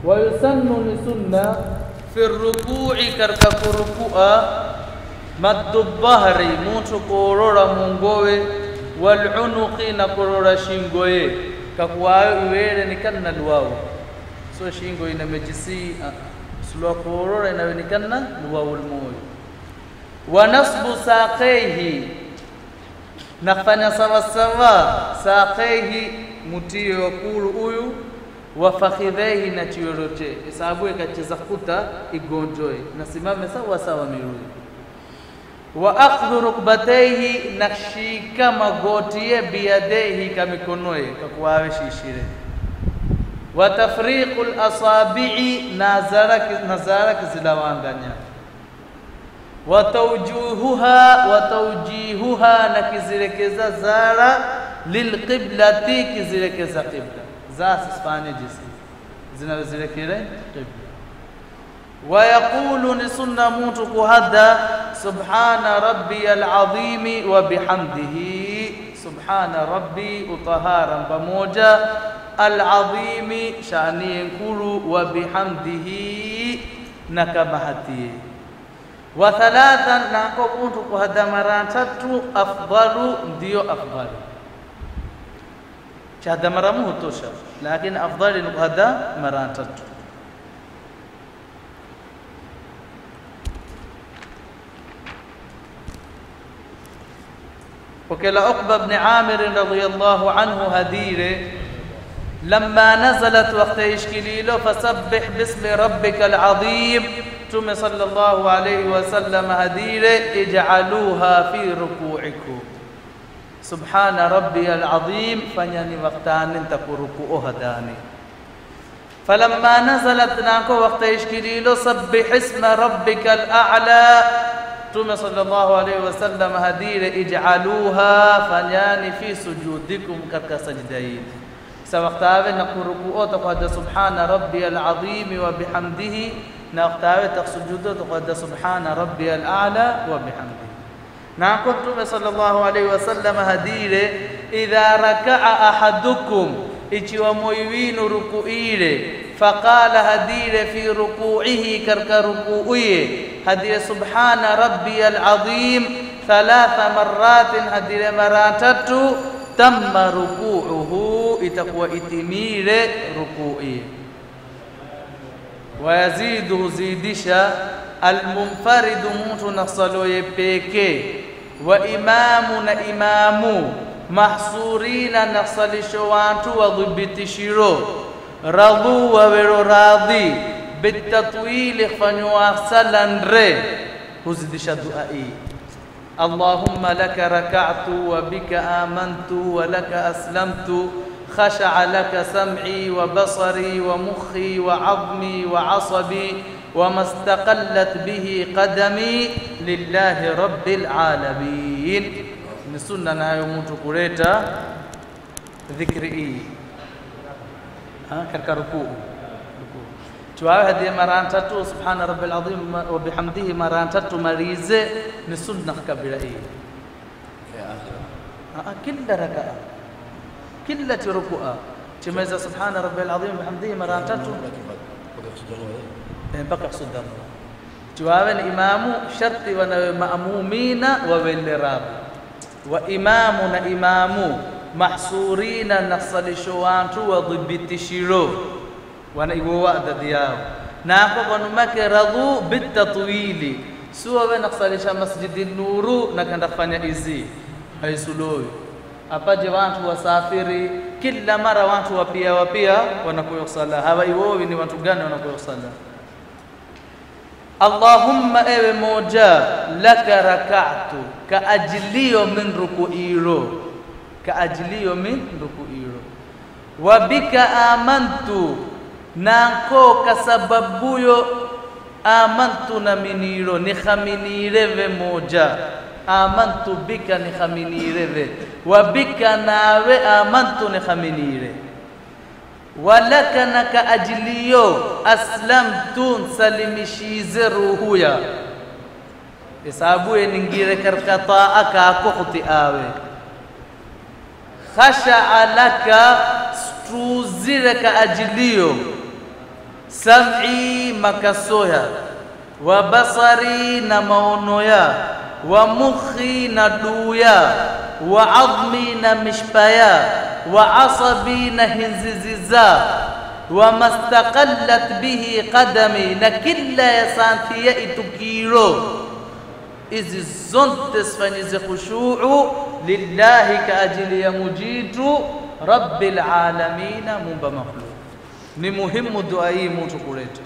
wa yusannu ni sunna fi ruku'i karka kurukua maddu dhahri mtu kurora mungowe wal unuqi na kurora shingoye kakwayo iwele nikanna luwao so shingo ina mejisi suluwa kurora inawe nikanna luwao ulmoyo wa nasbu saqaihi nafanya sawa saqaihi mutiyo wakulu uyu wa fakhidhihi na chiyorote isabu ikacheza kuta igonjoe nasimame sawa mirudi wa akhdhu rukbatayhi nakshika magotiye biyadehi kamikonoe kakwawe shishire wa tafriqul asabi'i nazarak zilawanganya wa tawjihuha nakizirekeza zara lilqiblati kizirekeza qibla za sifanye jinsi zinazirekele qibla wa yaqulu ni sunna mtu kuhadda subhana rabbiyal azim wa bihamdihi subhana rabbi utahara pamoja al azim shani nkulu wa bihamdihi nakabahati wa thalathan nako mtu kuhadda mara tatu afdalu ndio afdalu shahada mara moja tosha lakini afdali ni kuhadha mara tatu وكلا عقبة بن عامر رضي الله عنه هديره لما نزلت وقت إشكليله فسبح باسم ربك العظيم ثم صلى الله عليه وسلم هديره اجعلوها في ركوعكم سبحان ربي العظيم فنيني وقتان تكركوها داني فلما نزلت ناكو وقت إشكليله سبح اسم ربك الأعلى ثم صلى الله عليه وسلم هدير اجعلوها فنياني في سجودكم كسجدين سوقتاوي نكركوه تقعد سبحان ربي العظيم وبحمده نوقتاوي تسجد تقعد سبحان ربي الأعلى وبحمده ناكم صلى الله عليه وسلم هدير إذا ركع أحدكم ikiwa moyinu rukuile faqala hadire fi ruku'ihi karka ruku'iye hadire subhana rabbiyal azim thalatha marratin hadire maratatu tamma ruku'uhu itakuwa itimire ruku'i wa yazidu zidisha almunfaridu mtu nasaloye peke wa imamu na imamu mahsurina nasalisho watu wadhibitishiro radhu wa wero radhi bitatwili fanywa salandre huzidisha duai Allahumma laka raka'tu wa bika amantu wa laka aslamtu khasha'a laka sam'i wa basari wa mukhi wa 'azmi wa 'asabi wa mastaqallat bihi qadami lillahi rabbil alamin ni sunna nayo mtu kuleta dhikri hii katika rukuu tuawe hadi mara tatu subhana rabbil azim wa bihamdihi mara tatu marize ni sunna kabila hii kila rakaa kila rukuu tumeza subhana rabbil azim wa bihamdihi mara tatu mpaka sudan tuawe ni imamu sharti wa maamumina wa welirabu wa imamu na imamu mahsurina nasalisho watu wadhibitishiro wana iwa adadi yao na kwa numake radhu bitatwili suwa we nasalisha masjidin nuru na kanda kufanya hizi haisuloi apaje watu wasafiri kila mara watu wapia wanakuyo sala hawa iwowi ni watu gani wanakuyo sala Allahumma ewe moja laka raka'tu ka ajliyo min ruku'iro wa bika amantu nako kasababuyo amantu na miniro ni khaminireve moja amantu bika ni khaminireve wa bika nawe amantu ni khaminire walaka naka ajliyo aslamtu salimishize ruhuya isabu ningire karkata aka kukhti awe khasha alaka stuziraka ajliyo sam'i makasoya, wa basari na maonoya, wa mukhi na duya, wa admi na mishpaya, wa asabi na hinziziza, wa mastaqallat bihi qadami na kila yasantia itukiro. Izi zonte sifanyize khushu'u lillahi ka ajili ya mujidu rabbil alamina mumba makhluq. Ni muhimu dua hii mtu kuleta.